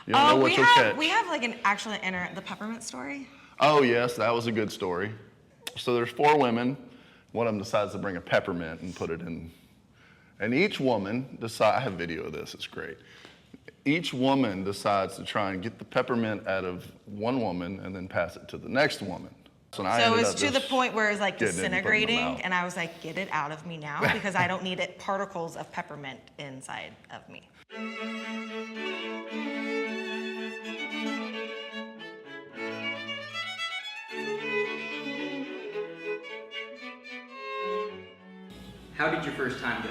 You don't know what you'll catch. We have like the peppermint story. Oh yes, that was a good story. So there's 4 women. One of them decides to bring a peppermint and put it in. And each woman I have video of this, it's great. Each woman decides to try and get the peppermint out of one woman and then pass it to the next woman. So it was to the point where it was like disintegrating, and I was like, get it out of me now, because I don't need particles of peppermint inside of me. How did your first time go?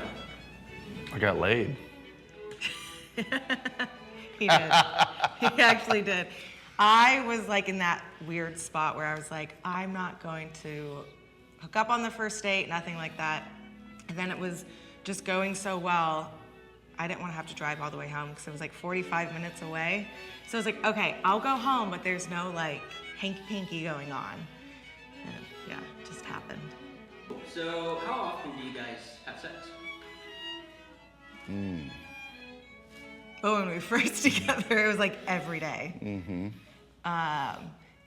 I got laid. He did. He actually did. I was like in that weird spot where I was like, I'm not going to hook up on the first date, nothing like that. And then it was just going so well, I didn't want to have to drive all the way home because it was like 45 minutes away. So I was like, okay, I'll go home, but there's no like hanky-panky going on. And yeah, it just happened. So how often do you guys have sex? But when we were first together, it was like every day. Mm-hmm.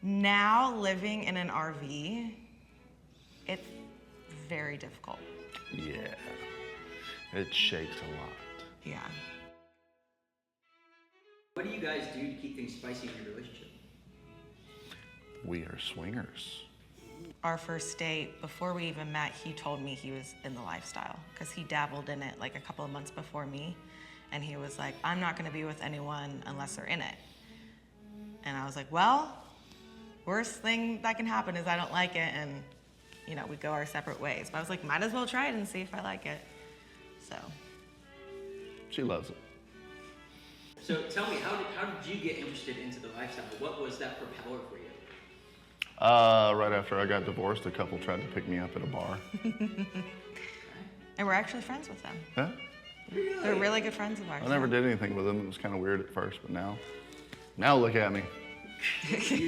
Now living in an RV, it's very difficult. Yeah, it shakes a lot. Yeah. What do you guys do to keep things spicy in your relationship? We are swingers. Our first date, before we even met, he told me he was in the lifestyle because he dabbled in it like a couple of months before me. And he was like, I'm not gonna be with anyone unless they're in it. And I was like, well, worst thing that can happen is I don't like it, and you know, we go our separate ways. But I was like, might as well try it and see if I like it. So. She loves it. So tell me, how did you get interested into the lifestyle? What was that propeller for you? Right after I got divorced, a couple tried to pick me up at a bar. And we're actually friends with them. Yeah? Really? They're really good friends of ours. I never did anything with them. It was kind of weird at first, but now look at me.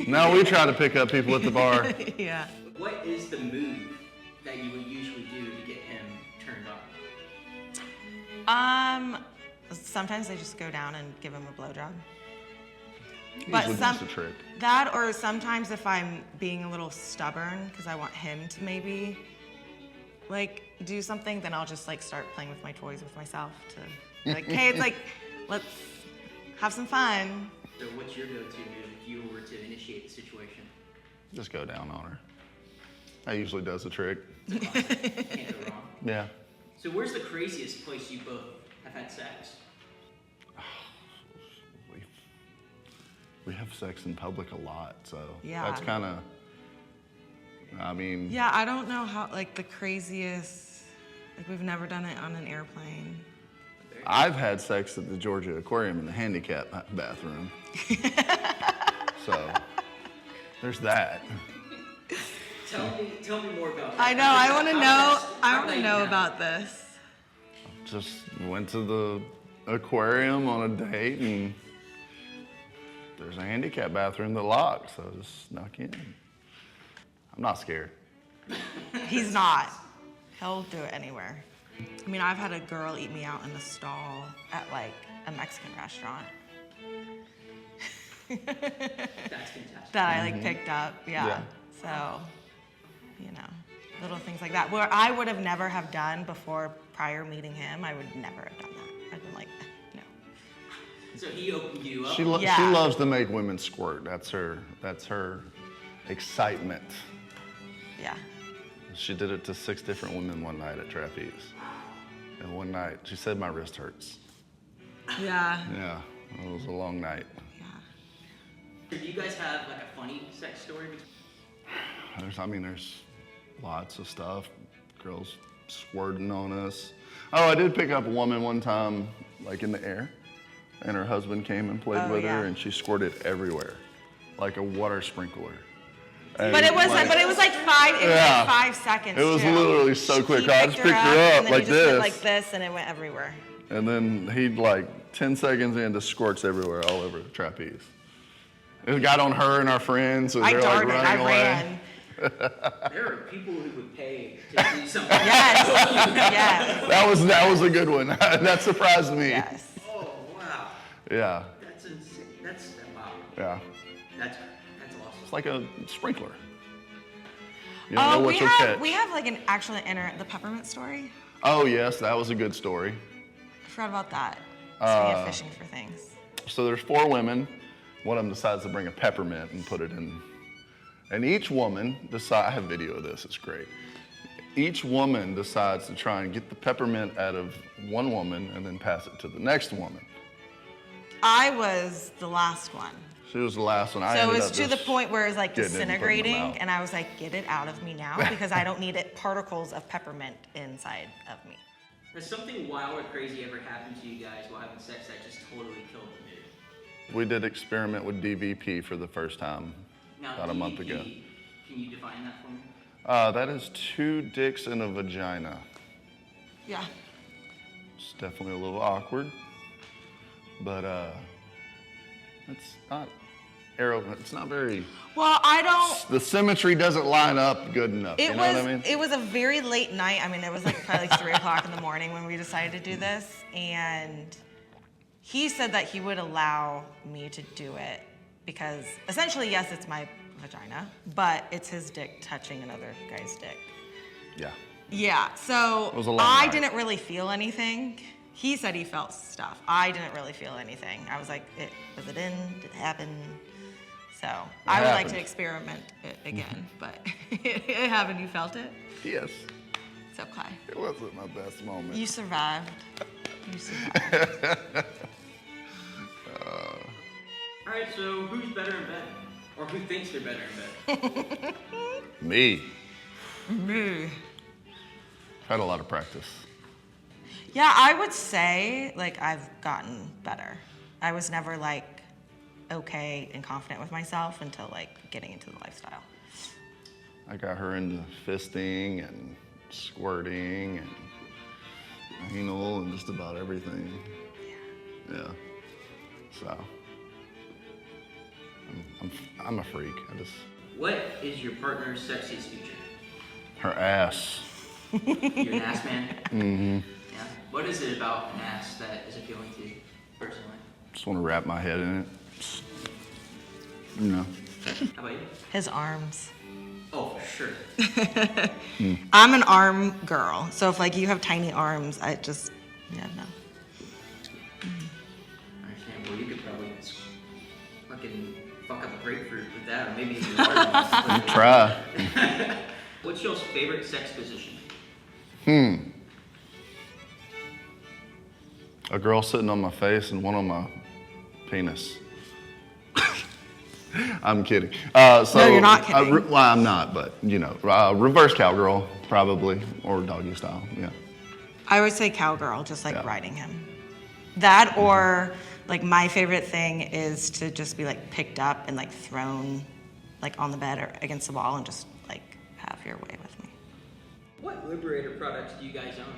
Now we try to pick up people at the bar. Yeah. What is the move that you would usually do to get him turned on? Sometimes they just go down and give him a blowjob. Usually just a trick. That, or sometimes if I'm being a little stubborn because I want him to maybe like do something, then I'll just like start playing with my toys with myself to be like, hey, it's like, let's have some fun. So what's your go-to move if you were to initiate the situation? Just go down on her. That usually does the trick. Can't go wrong. Yeah. So where's the craziest place you both have had sex? We have sex in public a lot, so Yeah. that's kind of, I mean. Yeah, I don't know how, like the craziest, like we've never done it on an airplane. I've had sex at the Georgia Aquarium in the handicap bathroom. So there's that. Tell me more about that. I know, I want to know about this. Just went to the aquarium on a date, and there's a handicap bathroom that locked, so I just snuck in. I'm not scared. He's not. He'll do it anywhere. I mean, I've had a girl eat me out in a stall at like a Mexican restaurant. That's fantastic. That I like picked up, yeah. So, you know, little things like that. Where I would have never have done before prior meeting him, I would never have done that. I'd been like, no. So he opened you up? She loves to make women squirt. That's her excitement. Yeah. She did it to 6 different women one night at Trapeze. And one night, she said my wrist hurts. Yeah. Yeah, it was a long night. Do you guys have like a funny sex story? There's lots of stuff. Girls squirting on us. Oh, I did pick up a woman one time, like in the air, and her husband came and played with her, and she squirted everywhere, like a water sprinkler. And but it was like 5 seconds. It was too. literally so quick. I just picked her up like this. Went like this, and it went everywhere. And then he'd like 10 seconds in, just squirts everywhere, all over the trapeze. It got on her and our friends, so they're like running away. Ran. There are people who would pay to do something. Yes. That was a good one. That surprised me. Yes. Oh wow. Yeah. That's insane. That's wow. Yeah. That's awesome. It's like a sprinkler. You don't know what we you'll have catch. we have like an actually the peppermint story. Oh yes, that was a good story. I forgot about that. Speaking of fishing for things. So there's 4 women. One of them decides to bring a peppermint and put it in. And each woman I have video of this, it's great. Each woman decides to try and get the peppermint out of one woman and then pass it to the next woman. I was the last one. She was the last one. So it was to the point where it was like getting it and putting them disintegrating, out. and I was like, get it out of me now, because I don't need particles of peppermint inside of me. Has something wild or crazy ever happened to you guys while having sex that just totally killed the mood? We did experiment with DVP for the first time Now, about a month ago. Can you define that for me? That is 2 dicks in a vagina. Yeah. It's definitely a little awkward, but it's not it's not very. Well, I don't. The symmetry doesn't line up good enough. You know what I mean? It was a very late night. I mean, it was like probably like 3 o'clock in the morning when we decided to do this, and he said that he would allow me to do it because essentially, yes, it's my vagina, but it's his dick touching another guy's dick. Yeah. Yeah, so It was a long I night. didn't really feel anything. He said he felt stuff. I didn't really feel anything. I was like, was it in? Did it happen? So I would like to happened. experiment it again, but it happened. You felt it? Yes. It's okay. It wasn't my best moment. You survived. You survived. All right, so who's better in bed? Or who thinks they're better in bed? Me. Me. Had a lot of practice. Yeah, I would say like I've gotten better. I was never like okay and confident with myself until like getting into the lifestyle. I got her into fisting and squirting and anal and just about everything. Yeah. So I'm a freak. What is your partner's sexiest feature? Her ass. You're an ass man? Mm-hmm. Yeah. What is it about an ass that is appealing to you, personally? Just want to wrap my head in it. You know. How about you? His arms. Oh, for sure. I'm an arm girl, so if like you have tiny arms, I just no. I understand. Well, you could probably just fucking fuck up a grapefruit with that, or maybe even larger. Try. What's your favorite sex position? A girl sitting on my face and one on my penis. I'm kidding. No, you're not kidding. Well, I'm not, but you know, reverse cowgirl probably, or doggy style. Yeah. I would say cowgirl, just like Yeah. riding him. That or like my favorite thing is to just be like picked up and like thrown like on the bed or against the wall and just like have your way with me. What Liberator products do you guys own?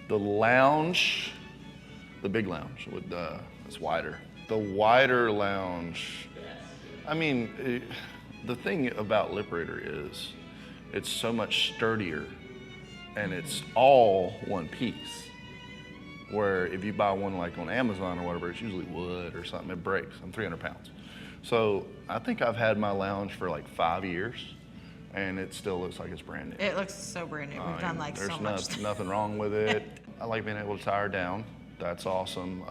The lounge, the big lounge with it's wider. The wider lounge. I mean, the thing about Liberator is it's so much sturdier and it's all one piece. Where if you buy one like on Amazon or whatever, it's usually wood or something, it breaks. I'm 300 pounds. So I think I've had my lounge for like 5 years and it still looks like it's brand new. It looks so brand new. We've done like so much. There's nothing wrong with it. I like being able to tie her down. That's awesome.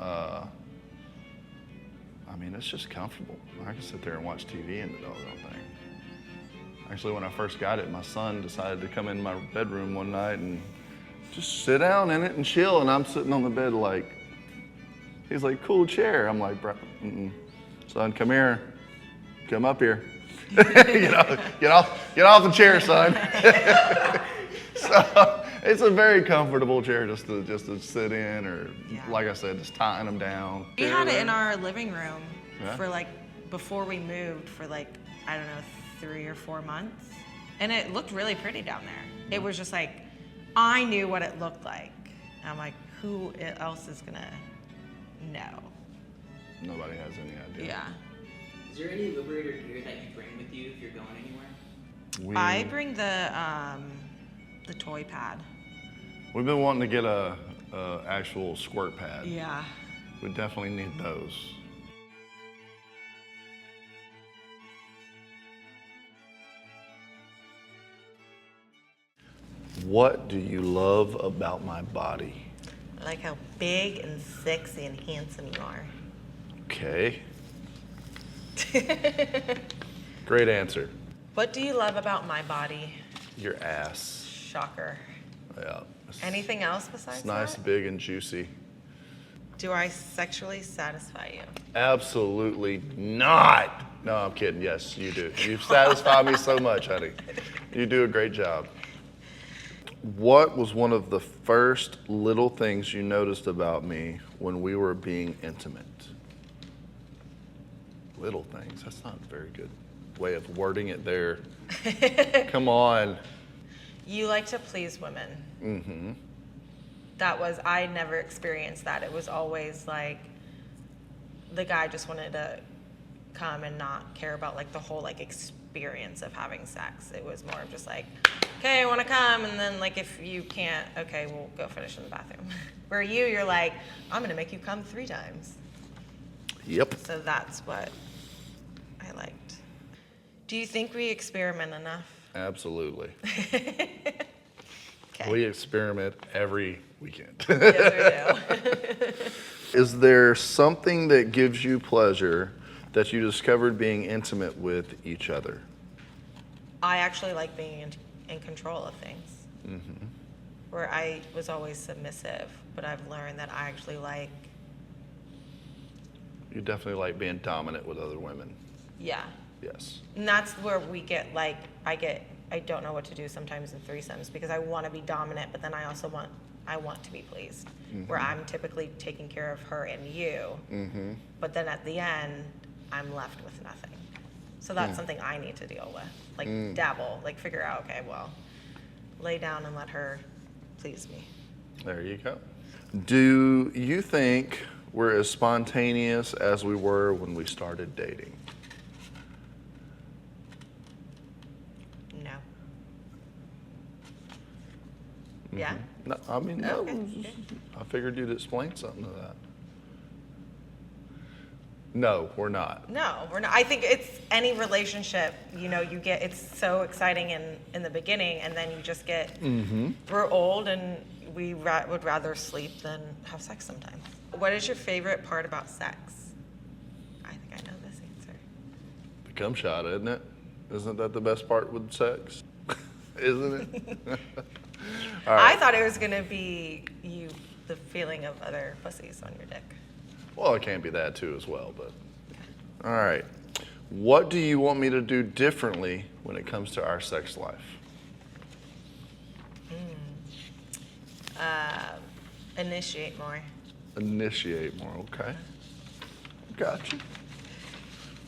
I mean, it's just comfortable. I can sit there and watch TV in the doggone thing. Actually, when I first got it, my son decided to come in my bedroom one night and just sit down in it and chill. And I'm sitting on the bed like, he's like, cool chair. I'm like, bro, son, come here. Come up here. get off the chair, son. So it's a very comfortable chair just to sit in, or like I said, just tying them down. We had it in our living room Yeah. for like before we moved for like I don't know 3 or 4 months, and it looked really pretty down there. It was just like I knew what it looked like. And I'm like, who else is gonna know? Nobody has any idea. Yeah. Is there any Liberator gear that you bring with you if you're going anywhere? I bring the toy pad. We've been wanting to get a actual squirt pad. Yeah. We definitely need those. What do you love about my body? I like how big and sexy and handsome you are. Okay. Great answer. What do you love about my body? Your ass. Shocker. Yeah. Anything else besides It's nice, that? big, and juicy. Do I sexually satisfy you? Absolutely not. No, I'm kidding. Yes, you do. You satisfy me so much, honey. You do a great job. What was one of the first little things you noticed about me when we were being intimate? Little things. That's not a very good way of wording it there. Come on. You like to please women. Mm-hmm. I never experienced that. It was always like the guy just wanted to come and not care about like the whole like experience of having sex. It was more of just like, okay, I want to come, and then like if you can't, okay, we'll go finish in the bathroom. Where you're like, I'm gonna make you come 3 times. Yep. So that's what I liked. Do you think we experiment enough? Absolutely. Okay. We experiment every weekend. Yes, we do. Is there something that gives you pleasure that you discovered being intimate with each other? I actually like being in control of things. Mm-hmm. Where I was always submissive, but I've learned that I actually like, You definitely like being dominant with other women. yeah. Yes. And that's where we get like, I don't know what to do sometimes in threesomes because I want to be dominant, but then I also want to be pleased. Mm-hmm. Where I'm typically taking care of her and you, Mm-hmm. but then at the end, I'm left with nothing. So that's something I need to deal with. Like dabble, like figure out, okay, well, lay down and let her please me. There you go. Do you think we're as spontaneous as we were when we started dating? No. Yeah? No, I mean, no. Okay. I figured you'd explain something to that. No, we're not. No, we're not. I think it's any relationship, you know, you get, it's so exciting in the beginning, and then you just get, we're old and we would rather sleep than have sex sometimes. What is your favorite part about sex? I think I know this answer. The cum shot, isn't it? Isn't that the best part with sex? Isn't it? All I right. thought it was going to be the feeling of other pussies on your dick. Well, it can be that too as well, but. All right. What do you want me to do differently when it comes to our sex life? Initiate more. Initiate more, okay. Gotcha.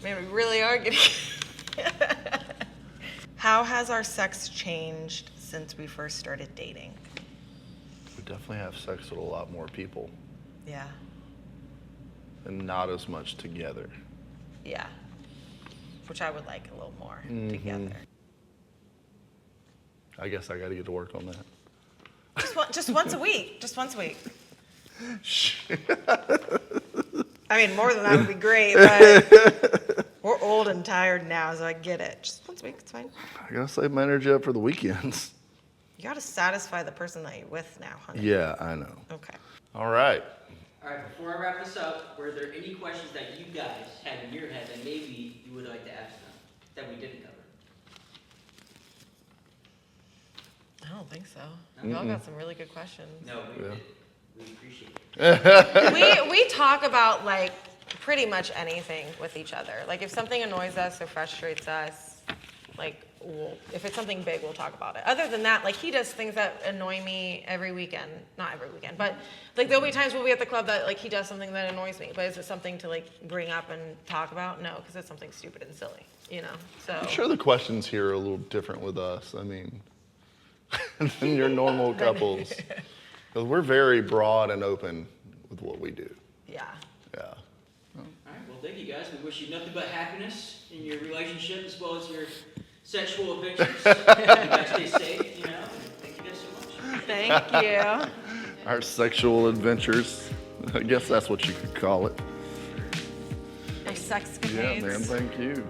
Man, we really are getting. How has our sex changed since we first started dating? We definitely have sex with a lot more people Yeah. and not as much together. Yeah. Which I would like a little more together. I guess I got to get to work on that. Just once a week. Just once a week. I mean, more than that would be great, but we're old and tired now, so I get it. Just once a week, it's fine. I got to save my energy up for the weekends. You got to satisfy the person that you're with now, honey. Yeah, I know. Okay. All right. All right, before I wrap this up, were there any questions that you guys had in your head that maybe you would like to ask them that we didn't cover? I don't think so. Y'all got some really good questions. No, we Yeah. did. We appreciate it. We talk about like pretty much anything with each other. Like if something annoys us or frustrates us, like if it's something big, we'll talk about it. Other than that, like he does things that annoy me every weekend. Not every weekend, but like there'll be times we'll be at the club that like he does something that annoys me. But is it something to like bring up and talk about? No, because it's something stupid and silly, you know? So I'm sure the questions here are a little different with us. I mean, than your normal couples. Because we're very broad and open with what we do. yeah. Yeah. All right, well, thank you guys. We wish you nothing but happiness in your relationship as well as your sexual adventures. You guys stay safe, you know. And thank you guys so much. Thank you. Our sexual adventures. I guess that's what you could call it. My sex Yeah, capades. man, thank you.